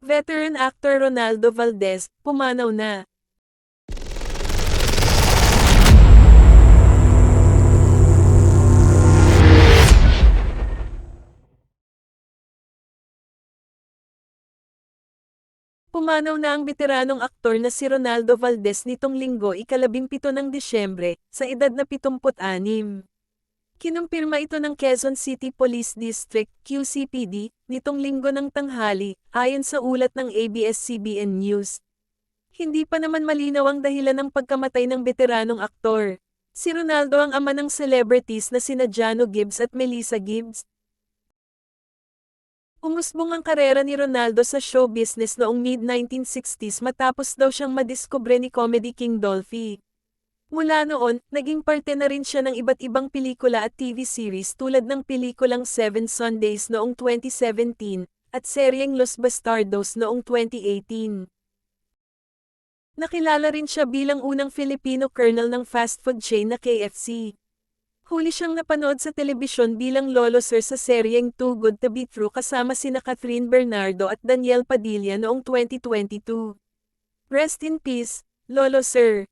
Veteran actor Ronaldo Valdez, pumanaw na. Pumanaw na ang veteranong aktor na si Ronaldo Valdez nitong linggo ika-17 ng Disyembre, sa edad na 76. Kinumpirma ito ng Quezon City Police District QCPD nitong linggo ng tanghali, ayon sa ulat ng ABS-CBN News. Hindi pa naman malinaw ang dahilan ng pagkamatay ng veteranong aktor. Si Ronaldo ang ama ng celebrities na sina Jano Gibbs at Melissa Gibbs. Umusbong ang karera ni Ronaldo sa show business noong mid-1960s matapos daw siyang madiskubre ni Comedy King Dolphy. Mula noon, naging parte na rin siya ng iba't ibang pelikula at TV series tulad ng pelikulang Seven Sundays noong 2017 at seryeng Los Bastardos noong 2018. Nakilala rin siya bilang unang Filipino colonel ng fast food chain na KFC. Huli siyang napanood sa telebisyon bilang Lolo Sir sa seryeng Too Good to Be True kasama sina Catherine Bernardo at Daniel Padilla noong 2022. Rest in peace, Lolo Sir.